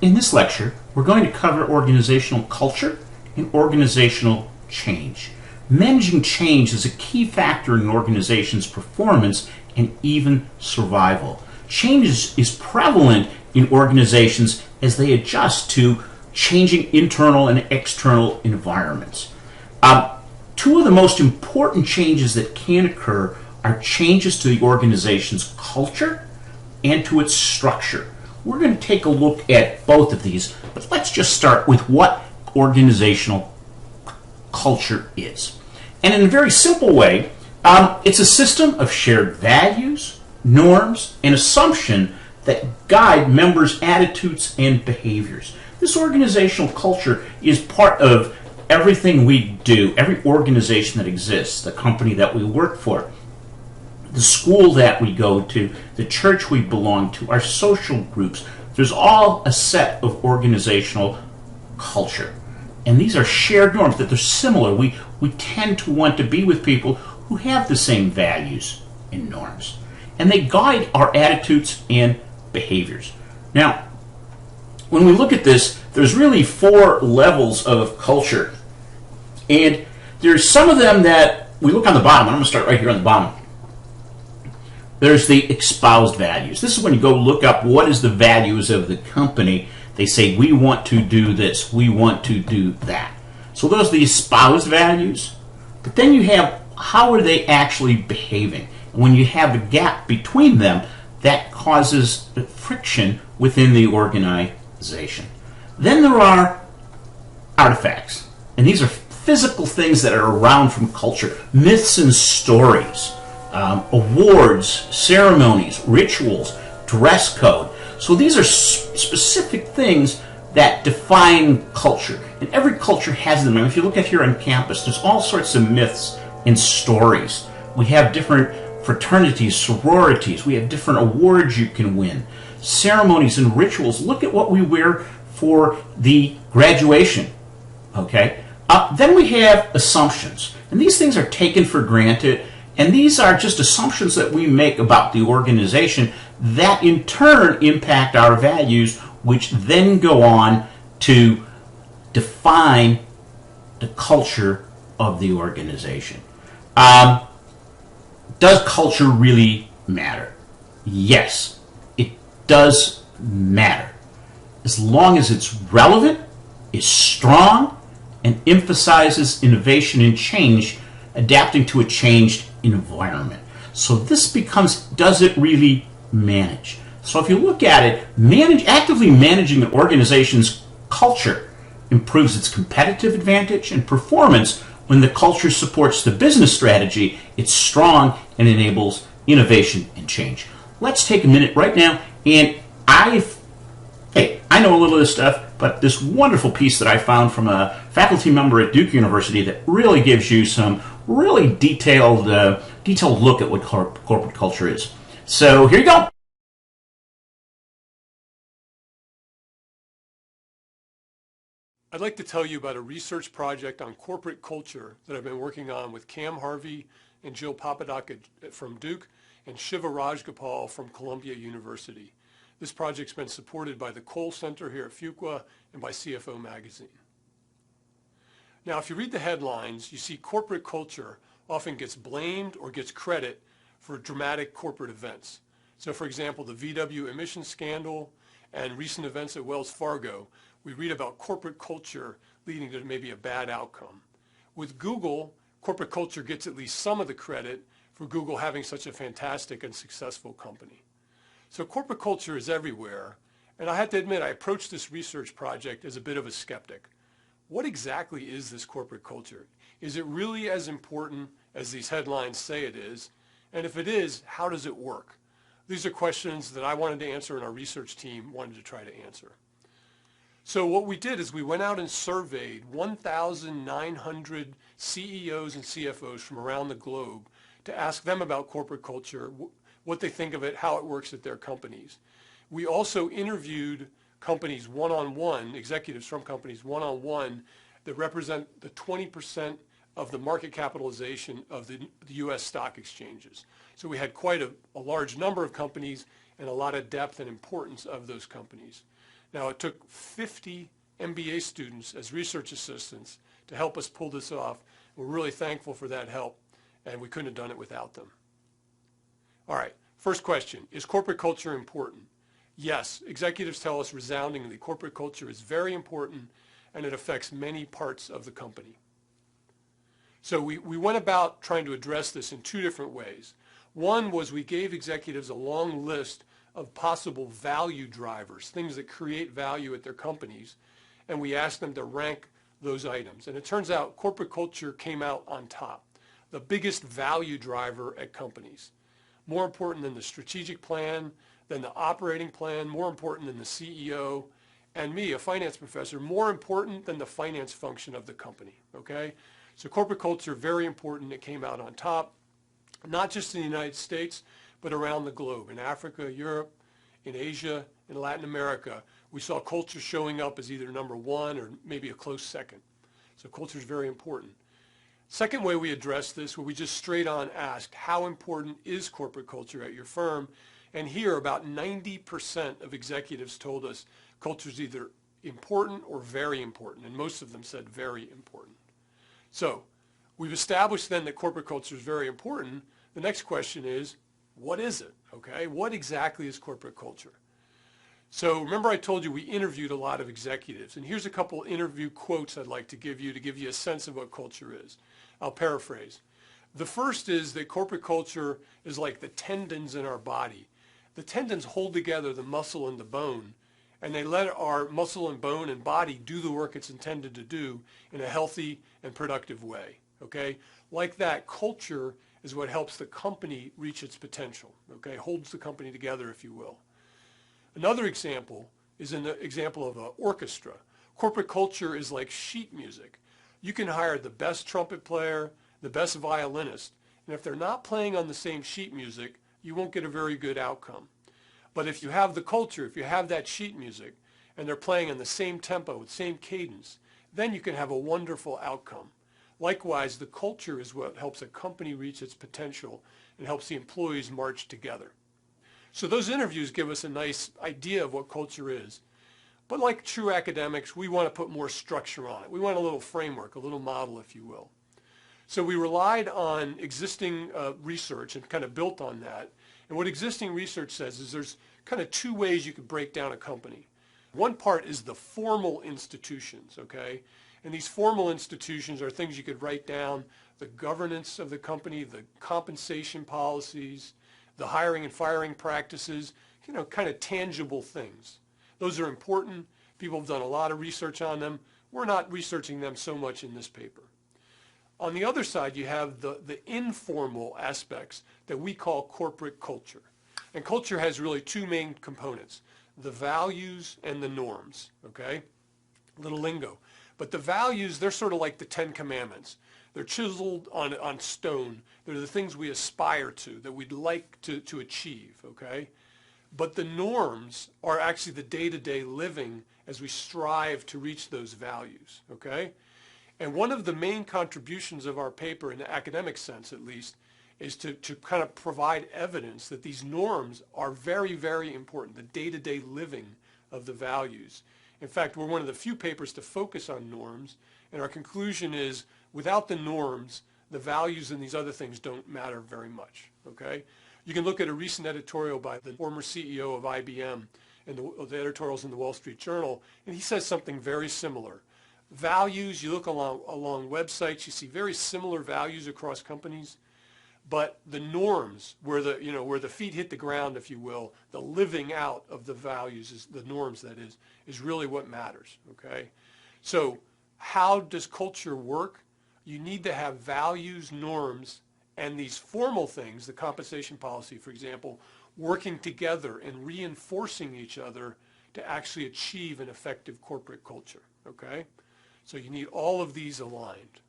In this lecture, we're going to cover organizational culture and organizational change. Managing change is a key factor in an organization's performance and even survival. Change is prevalent in organizations as they adjust to changing internal and external environments. Two of the most important changes that can occur are changes to the organization's culture and to its structure. We're going to take a look at both of these, but let's just start with what organizational culture is. And in a very simple way, it's a system of shared values, norms, and assumption that guide members' attitudes and behaviors. This organizational culture is part of everything we do, every organization that exists, the company that we work for, the school that we go to, the church we belong to, our social groups. There's all a set of organizational culture. And these are shared norms that they're similar. We tend to want to be with people who have the same values and norms. And they guide our attitudes and behaviors. Now, when we look at this, there's really 4 levels of culture. And there's some of them that we look on the bottom. I'm going to start right here on the bottom. There's the espoused values. This is when you go look up what is the values of the company. They say, we want to do this, we want to do that. So those are the espoused values. But then you have, how are they actually behaving? And when you have a gap between them, that causes friction within the organization. Then there are artifacts. And these are physical things that are around from culture, myths and stories. Awards, ceremonies, rituals, dress code. So these are specific things that define culture. And every culture has them. I mean, if you look at here on campus, there's all sorts of myths and stories. We have different fraternities, sororities. We have different awards you can win. Ceremonies and rituals. Look at what we wear for the graduation. Okay? Then we have assumptions. And these things are taken for granted. And these are just assumptions that we make about the organization that in turn impact our values, which then go on to define the culture of the organization. Does culture really matter? Yes, it does matter. As long as it's relevant, is strong, and emphasizes innovation and change, adapting to a changed environment. So this becomes, does it really manage? So if you look at it, actively managing an organization's culture improves its competitive advantage and performance. When the culture supports the business strategy, it's strong and enables innovation and change. Let's take a minute right now, and I know a little of this stuff, but this wonderful piece that I found from a faculty member at Duke University that really gives you some really detailed look at what corporate culture is. So here you go. I'd like to tell you about a research project on corporate culture that I've been working on with Cam Harvey and Jill Papadak from Duke and Shiva Rajgopal from Columbia University. This project's been supported by the Cole Center here at Fuqua and by CFO Magazine. Now, if you read the headlines, you see corporate culture often gets blamed or gets credit for dramatic corporate events. So, for example, the VW emission scandal and recent events at Wells Fargo, we read about corporate culture leading to maybe a bad outcome. With Google, corporate culture gets at least some of the credit for Google having such a fantastic and successful company. So corporate culture is everywhere, and I have to admit I approached this research project as a bit of a skeptic. What exactly is this corporate culture? Is it really as important as these headlines say it is? And if it is, how does it work? These are questions that I wanted to answer and our research team wanted to try to answer. So what we did is we went out and surveyed 1,900 CEOs and CFOs from around the globe to ask them about corporate culture, what they think of it, how it works at their companies. We also interviewed companies one-on-one, executives from companies one-on-one that represent the 20% of the market capitalization of the U.S. stock exchanges. So we had quite a large number of companies and a lot of depth and importance of those companies. Now, it took 50 MBA students as research assistants to help us pull this off. We're really thankful for that help, and we couldn't have done it without them. All right, first question, is corporate culture important? Yes, executives tell us resoundingly corporate culture is very important, and it affects many parts of the company. So we went about trying to address this in two different ways. One was we gave executives a long list of possible value drivers, things that create value at their companies, and we asked them to rank those items. And it turns out corporate culture came out on top, the biggest value driver at companies. More important than the strategic plan, than the operating plan, more important than the CEO, and me, a finance professor, more important than the finance function of the company, okay? So corporate culture, very important. It came out on top, not just in the United States, but around the globe, in Africa, Europe, in Asia, in Latin America. We saw culture showing up as either number one or maybe a close second. So culture is very important. Second way we addressed this, where we just straight on asked, how important is corporate culture at your firm? And here, about 90% of executives told us culture is either important or very important, and most of them said very important. So we've established then that corporate culture is very important. The next question is, what is it? Okay, what exactly is corporate culture? So remember I told you we interviewed a lot of executives, and here's a couple interview quotes I'd like to give you a sense of what culture is. I'll paraphrase. The first is that corporate culture is like the tendons in our body. The tendons hold together the muscle and the bone, and they let our muscle and bone and body do the work it's intended to do in a healthy and productive way, okay? Like that, culture is what helps the company reach its potential, okay? Holds the company together, if you will. Another example is in the example of an orchestra. Corporate culture is like sheet music. You can hire the best trumpet player, the best violinist, and if they're not playing on the same sheet music, you won't get a very good outcome. But if you have the culture, if you have that sheet music, and they're playing in the same tempo, with same cadence, then you can have a wonderful outcome. Likewise, the culture is what helps a company reach its potential and helps the employees march together. So those interviews give us a nice idea of what culture is. But like true academics, we want to put more structure on it. We want a little framework, a little model, if you will. So we relied on existing research and kind of built on that. And what existing research says is there's kind of two ways you could break down a company. One part is the formal institutions, okay? And these formal institutions are things you could write down, the governance of the company, the compensation policies, the hiring and firing practices, you know, kind of tangible things. Those are important. People have done a lot of research on them. We're not researching them so much in this paper. On the other side, you have the informal aspects that we call corporate culture. And culture has really two main components, the values and the norms, okay? A little lingo. But the values, they're sort of like the Ten Commandments. They're chiseled on stone. They're the things we aspire to, that we'd like to achieve, okay? But the norms are actually the day-to-day living as we strive to reach those values, okay? And one of the main contributions of our paper, in the academic sense at least, is to kind of provide evidence that these norms are very, very important, the day-to-day living of the values. In fact, we're one of the few papers to focus on norms, and our conclusion is without the norms, the values and these other things don't matter very much, okay? You can look at a recent editorial by the former CEO of IBM and the editorials in the Wall Street Journal, and he says something very similar. Values, you look along websites, you see very similar values across companies, but the norms, where the feet hit the ground, if you will, the living out of the values, is the norms, that is really what matters, okay? So how does culture work? You need to have values, norms, and these formal things, the compensation policy, for example, working together and reinforcing each other to actually achieve an effective corporate culture, okay? So you need all of these aligned.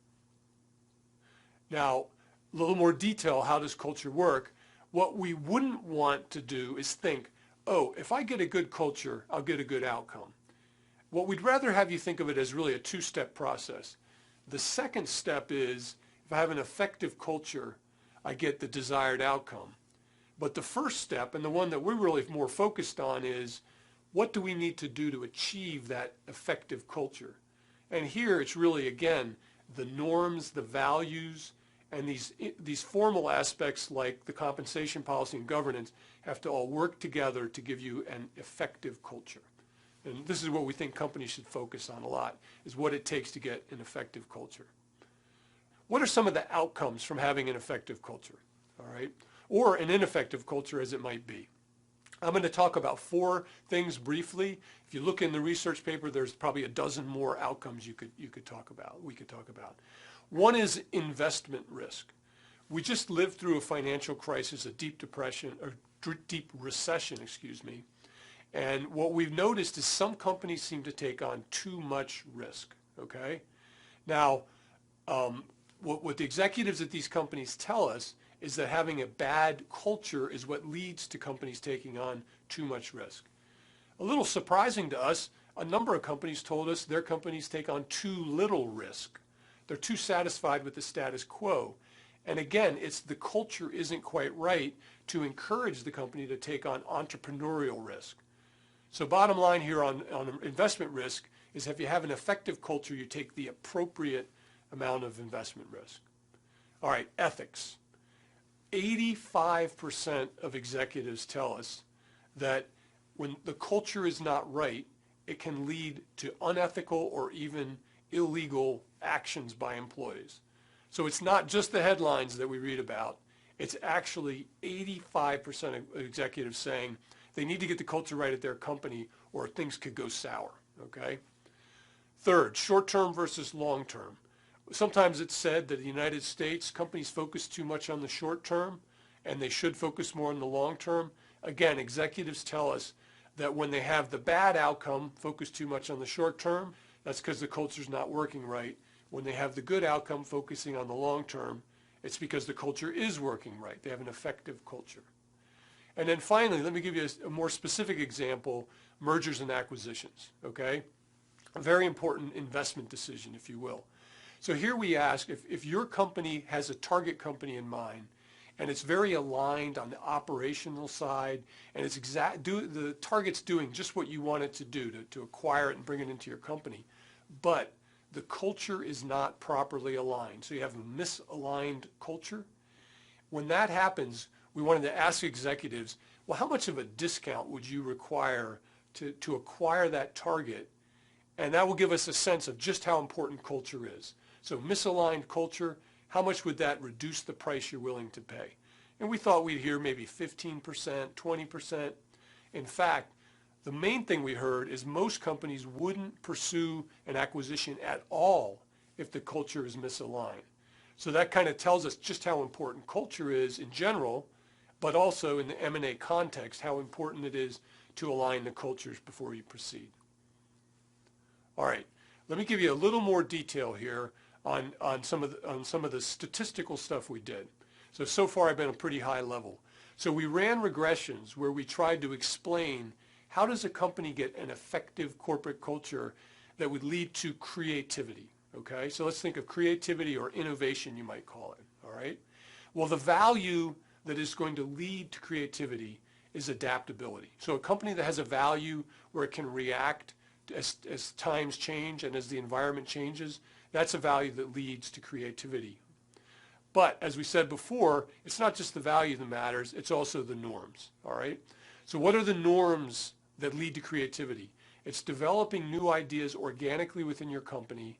Now, a little more detail, how does culture work? What we wouldn't want to do is think, oh, if I get a good culture, I'll get a good outcome. What we'd rather have you think of it as really a two-step process. The second step is, if I have an effective culture, I get the desired outcome. But the first step, and the one that we're really more focused on, is what do we need to do to achieve that effective culture? And here it's really, again, the norms, the values, and these formal aspects like the compensation policy and governance have to all work together to give you an effective culture. And this is what we think companies should focus on a lot, is what it takes to get an effective culture. What are some of the outcomes from having an effective culture, all right? Or an ineffective culture, as it might be. I'm going to talk about 4 things briefly. If you look in the research paper, there's probably a dozen more outcomes we could talk about. One is investment risk. We just lived through a financial crisis, a deep depression, or deep recession, excuse me. And what we've noticed is some companies seem to take on too much risk, okay? Now, what the executives at these companies tell us is that having a bad culture is what leads to companies taking on too much risk. A little surprising to us, a number of companies told us their companies take on too little risk. They're too satisfied with the status quo. And again, it's the culture isn't quite right to encourage the company to take on entrepreneurial risk. So bottom line here on investment risk is if you have an effective culture, you take the appropriate amount of investment risk. All right, ethics. 85% of executives tell us that when the culture is not right, it can lead to unethical or even illegal actions by employees. So it's not just the headlines that we read about. It's actually 85% of executives saying they need to get the culture right at their company or things could go sour, okay? Third, short-term versus long-term. Sometimes it's said that in the United States, companies focus too much on the short term and they should focus more on the long term. Again, executives tell us that when they have the bad outcome, focus too much on the short term, that's because the culture's not working right. When they have the good outcome, focusing on the long term, it's because the culture is working right. They have an effective culture. And then finally, let me give you a more specific example, mergers and acquisitions, okay? A very important investment decision, if you will. So here we ask, if your company has a target company in mind, and it's very aligned on the operational side, and it's the target's doing just what you want it to do, to acquire it and bring it into your company, but the culture is not properly aligned. So you have a misaligned culture. When that happens, we wanted to ask executives, well, how much of a discount would you require to acquire that target? And that will give us a sense of just how important culture is. So misaligned culture, how much would that reduce the price you're willing to pay? And we thought we'd hear maybe 15%, 20%. In fact, the main thing we heard is most companies wouldn't pursue an acquisition at all if the culture is misaligned. So that kind of tells us just how important culture is in general, but also in the M&A context, how important it is to align the cultures before you proceed. All right, let me give you a little more detail here on some of the statistical stuff we did. So far I've been a pretty high level. So we ran regressions where we tried to explain how does a company get an effective corporate culture that would lead to creativity, okay? So let's think of creativity or innovation, you might call it, all right? Well, the value that is going to lead to creativity is adaptability. So a company that has a value where it can react as times change and as the environment changes, that's a value that leads to creativity. But as we said before, it's not just the value that matters, it's also the norms, all right? So what are the norms that lead to creativity? It's developing new ideas organically within your company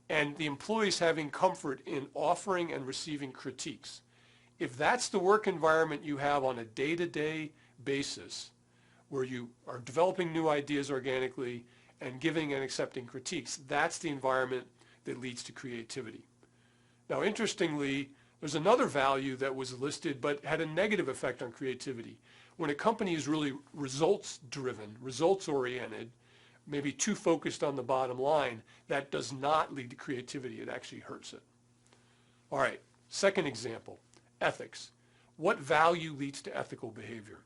and the employees having comfort in offering and receiving critiques. If that's the work environment you have on a day-to-day basis, where you are developing new ideas organically and giving and accepting critiques, that's the environment that leads to creativity. Now, interestingly, there's another value that was listed but had a negative effect on creativity. When a company is really results-driven, results-oriented, maybe too focused on the bottom line, that does not lead to creativity. It actually hurts it. All right, second example, ethics. What value leads to ethical behavior?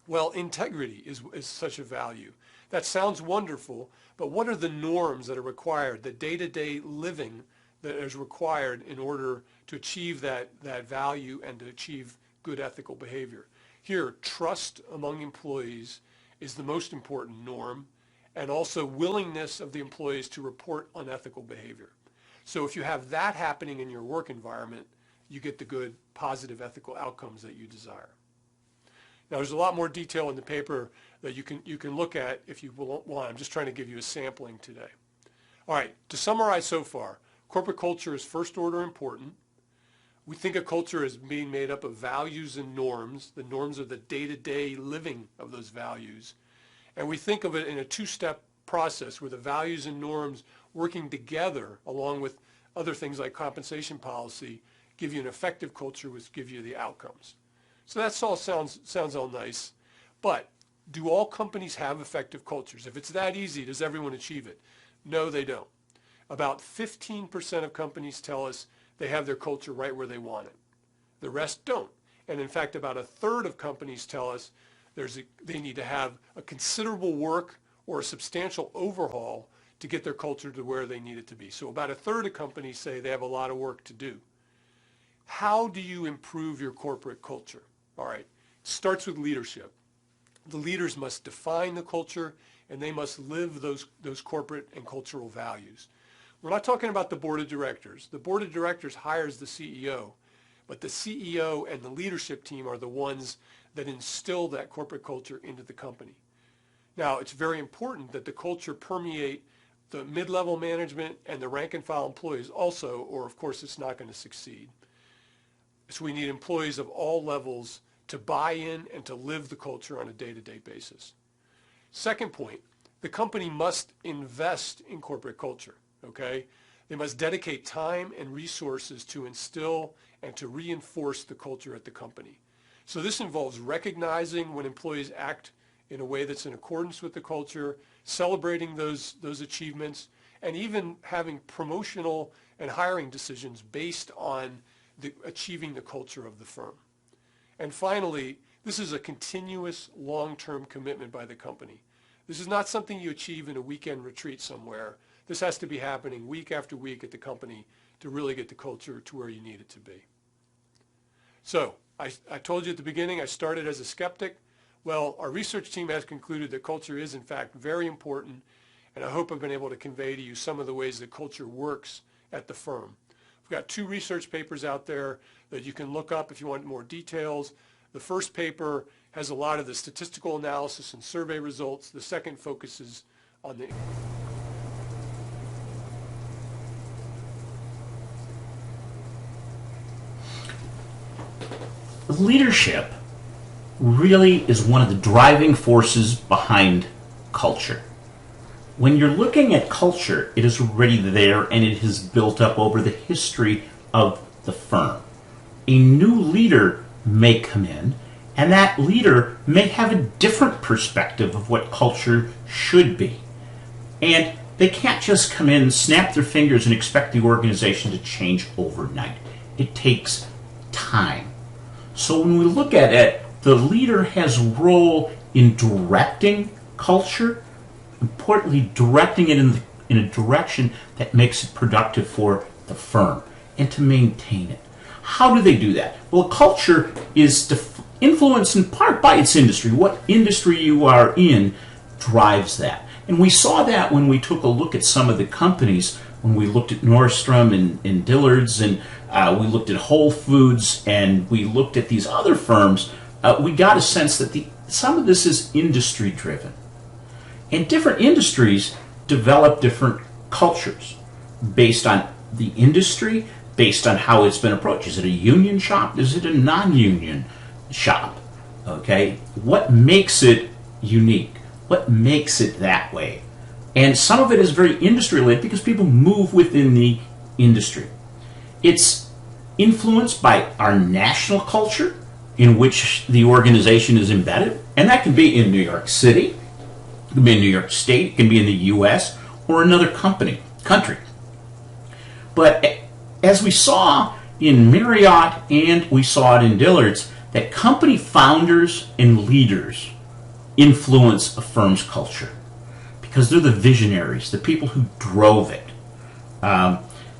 Well, integrity is such a value. That sounds wonderful, but what are the norms that are required, the day-to-day living that is required in order to achieve that value and to achieve good ethical behavior? Here, trust among employees is the most important norm, and also willingness of the employees to report unethical behavior. So if you have that happening in your work environment, you get the good, positive ethical outcomes that you desire. Now, there's a lot more detail in the paper that you can look at if you want. I'm just trying to give you a sampling today. All right, to summarize so far, corporate culture is first order important. We think of culture as being made up of values and norms. The norms are the day-to-day living of those values. And we think of it in a two-step process where the values and norms working together along with other things like compensation policy give you an effective culture, which give you the outcomes. So that all sounds all nice, but do all companies have effective cultures? If it's that easy, does everyone achieve it? No, they don't. About 15% of companies tell us they have their culture right where they want it. The rest don't. And in fact, about a third of companies tell us they need to have a considerable work or a substantial overhaul to get their culture to where they need it to be. So about a third of companies say they have a lot of work to do. How do you improve your corporate culture? All right, it starts with leadership. The leaders must define the culture and they must live those corporate and cultural values. We're not talking about the board of directors. The board of directors hires the CEO, but the CEO and the leadership team are the ones that instill that corporate culture into the company. Now, it's very important that the culture permeate the mid-level management and the rank and file employees also, or of course it's not going to succeed. So we need employees of all levels to buy in and to live the culture on a day-to-day basis. Second point, the company must invest in corporate culture, okay? They must dedicate time and resources to instill and to reinforce the culture at the company. So this involves recognizing when employees act in a way that's in accordance with the culture, celebrating those achievements, and even having promotional and hiring decisions based on achieving the culture of the firm. And finally, this is a continuous long-term commitment by the company. This is not something you achieve in a weekend retreat somewhere. This has to be happening week after week at the company to really get the culture to where you need it to be. So, I told you at the beginning I started as a skeptic. Well, our research team has concluded that culture is in fact very important, and I hope I've been able to convey to you some of the ways that culture works at the firm. We've got 2 research papers out there that you can look up if you want more details. The first paper has a lot of the statistical analysis and survey results. The second focuses on the leadership really is one of the driving forces behind culture. When you're looking at culture, it is already there and it has built up over the history of the firm. A new leader may come in, and that leader may have a different perspective of what culture should be. And they can't just come in, snap their fingers, and expect the organization to change overnight. It takes time. So when we look at it, the leader has a role in directing culture, importantly directing it in a direction that makes it productive for the firm and to maintain it. How do they do that? Well, culture is influenced in part by its industry. What industry you are in drives that. And we saw that when we took a look at some of the companies, when we looked at Nordstrom and Dillard's, and we looked at Whole Foods, and we looked at these other firms. We got a sense that some of this is industry driven. And different industries develop different cultures based on the industry, based on how it's been approached. Is it a union shop? Is it a non-union shop? Okay, what makes it unique? What makes it that way? And some of it is very industry related because people move within the industry. It's influenced by our national culture in which the organization is embedded, and that can be in New York City, it can be in New York State, it can be in the U.S. or another country. But as we saw in Marriott and we saw it in Dillard's, that company founders and leaders influence a firm's culture because they're the visionaries, the people who drove it.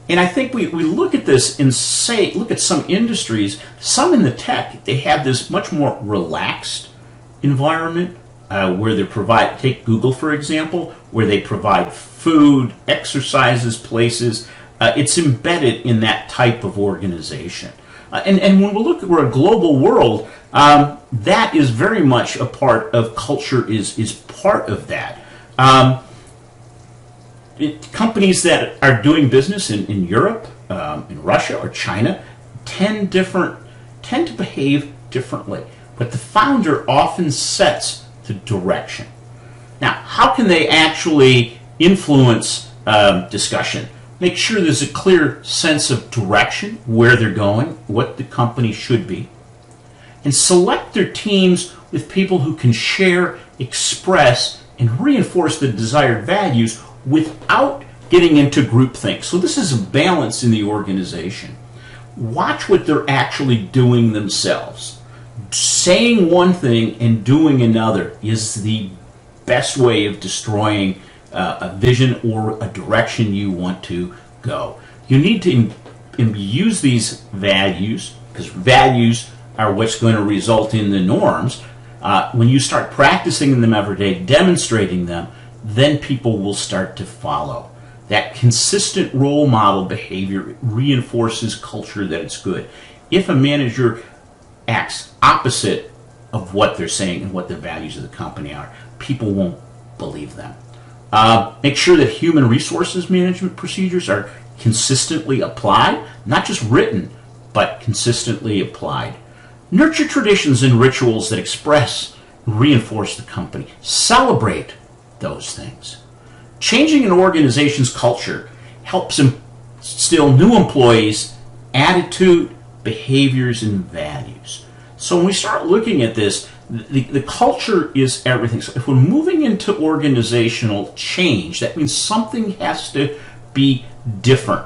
And I think we look at this and say, look at some industries, some in the tech, they have this much more relaxed environment where they provide, take Google for example, where they provide food, exercises, places. It's embedded in that type of organization. And when we look at, we're a global world, that is very much a part of culture, is part of that. Companies that are doing business in Europe, in Russia or China tend to behave differently. But the founder often sets the direction. Now, how can they actually influence discussion? Make sure there's a clear sense of direction, where they're going, what the company should be, and select their teams with people who can share, express, and reinforce the desired values without getting into groupthink. So this is a balance in the organization. Watch what they're actually doing themselves. Saying one thing and doing another is the best way of destroying a vision or a direction you want to go. You need to use these values, because values are what's going to result in the norms. When you start practicing them every day, demonstrating them, then people will start to follow. That consistent role model behavior reinforces culture that it's good. If a manager acts opposite of what they're saying and what the values of the company are, people won't believe them. Make sure that human resources management procedures are consistently applied, not just written, but consistently applied. Nurture traditions and rituals that express and reinforce the company. Celebrate those things. Changing an organization's culture helps instill new employees' attitude, behaviors, and values. So when we start looking at this, the culture is everything. So if we're moving into organizational change, that means something has to be different.